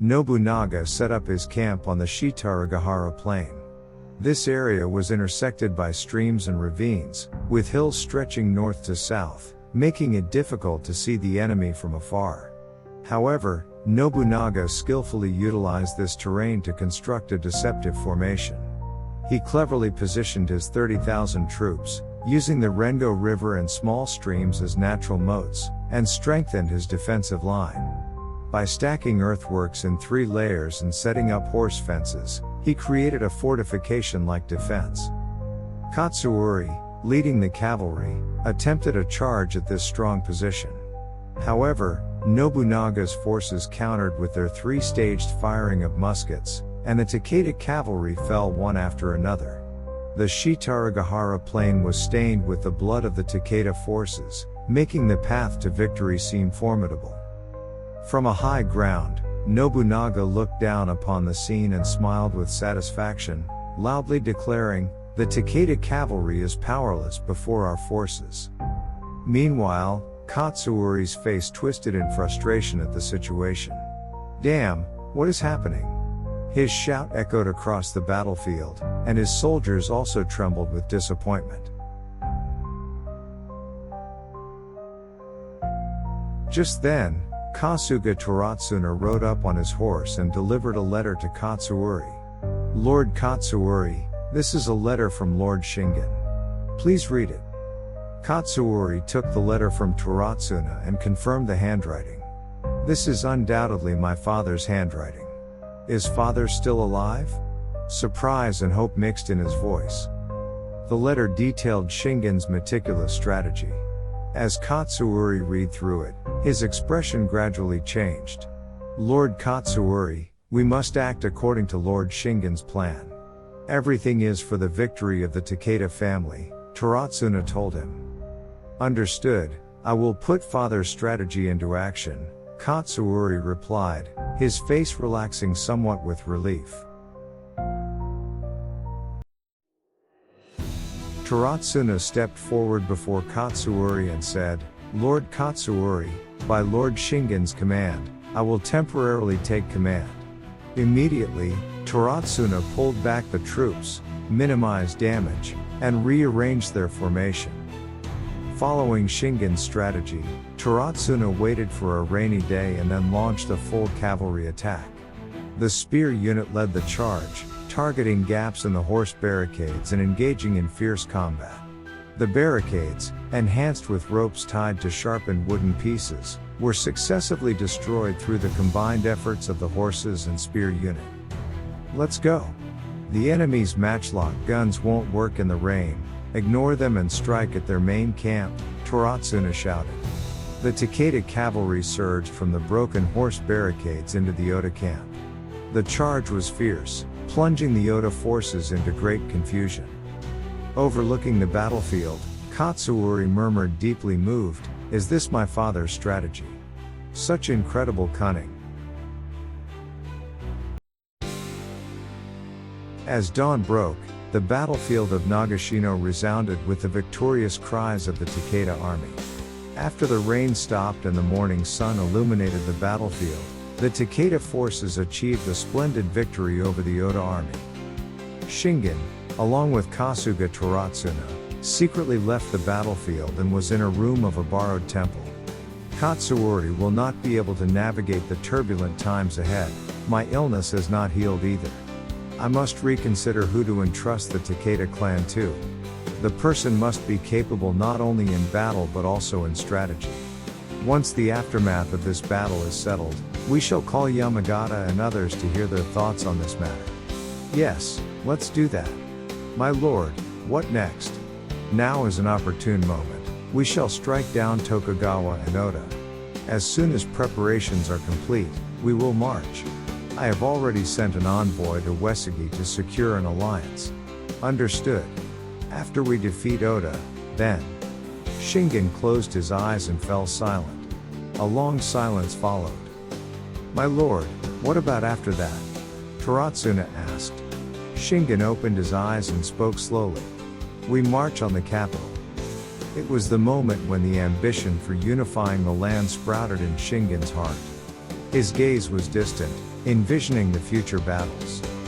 Nobunaga set up his camp on the Shitaragahara plain. This area was intersected by streams and ravines, with hills stretching north to south, making it difficult to see the enemy from afar. However, Nobunaga skillfully utilized this terrain to construct a deceptive formation. He cleverly positioned his 30,000 troops, using the Rengo River and small streams as natural moats, and strengthened his defensive line. By stacking earthworks in 3 layers and setting up horse fences, he created a fortification-like defense. Katsuuri, leading the cavalry, attempted a charge at this strong position. However, Nobunaga's forces countered with their 3-staged firing of muskets, and the Takeda cavalry fell one after another. The Shitaragahara plain was stained with the blood of the Takeda forces, making the path to victory seem formidable. From a high ground, Nobunaga looked down upon the scene and smiled with satisfaction, loudly declaring, "The Takeda cavalry is powerless before our forces." Meanwhile, Katsuuri's face twisted in frustration at the situation. "Damn, what is happening?" His shout echoed across the battlefield, and his soldiers also trembled with disappointment. Just then, Kasuga Teratsuna rode up on his horse and delivered a letter to Katsuuri. "Lord Katsuuri, this is a letter from Lord Shingen. Please read it." Katsuuri took the letter from Teratsuna and confirmed the handwriting. "This is undoubtedly my father's handwriting. Is father still alive?" Surprise and hope mixed in his voice. The letter detailed Shingen's meticulous strategy. As Katsuuri read through it, his expression gradually changed. "Lord Katsuuri, we must act according to Lord Shingen's plan. Everything is for the victory of the Takeda family," Teratsuna told him. "Understood, I will put father's strategy into action," Katsuuri replied, his face relaxing somewhat with relief. Teratsuna stepped forward before Katsuuri and said, "Lord Katsuuri, by Lord Shingen's command, I will temporarily take command." Immediately, Teratsuna pulled back the troops, minimized damage, and rearranged their formation. Following Shingen's strategy, Teratsuna waited for a rainy day and then launched a full cavalry attack. The spear unit led the charge, targeting gaps in the horse barricades and engaging in fierce combat. The barricades, enhanced with ropes tied to sharpened wooden pieces, were successively destroyed through the combined efforts of the horses and spear unit. "Let's go. The enemy's matchlock guns won't work in the rain, ignore them and strike at their main camp," Teratsuna shouted. The Takeda cavalry surged from the broken horse barricades into the Oda camp. The charge was fierce, plunging the Oda forces into great confusion. Overlooking the battlefield, Katsuuri murmured, deeply moved, "Is this my father's strategy? Such incredible cunning." As dawn broke, the battlefield of Nagashino resounded with the victorious cries of the Takeda army. After the rain stopped and the morning sun illuminated the battlefield, the Takeda forces achieved a splendid victory over the Oda army. Shingen, along with Kasuga Teratsuna, secretly left the battlefield and was in a room of a borrowed temple. "Katsuuri will not be able to navigate the turbulent times ahead. My illness has not healed either. I must reconsider who to entrust the Takeda clan to. The person must be capable not only in battle but also in strategy. Once the aftermath of this battle is settled, we shall call Yamagata and others to hear their thoughts on this matter." "Yes, let's do that. My lord, what next?" "Now is an opportune moment. We shall strike down Tokugawa and Oda. As soon as preparations are complete, we will march. I have already sent an envoy to Uesugi to secure an alliance." "Understood. After we defeat Oda, then." Shingen closed his eyes and fell silent. A long silence followed. "My lord, what about after that?" Teratsuna asked. Shingen opened his eyes and spoke slowly. "We march on the capital." It was the moment when the ambition for unifying the land sprouted in Shingen's heart. His gaze was distant, Envisioning the future battles.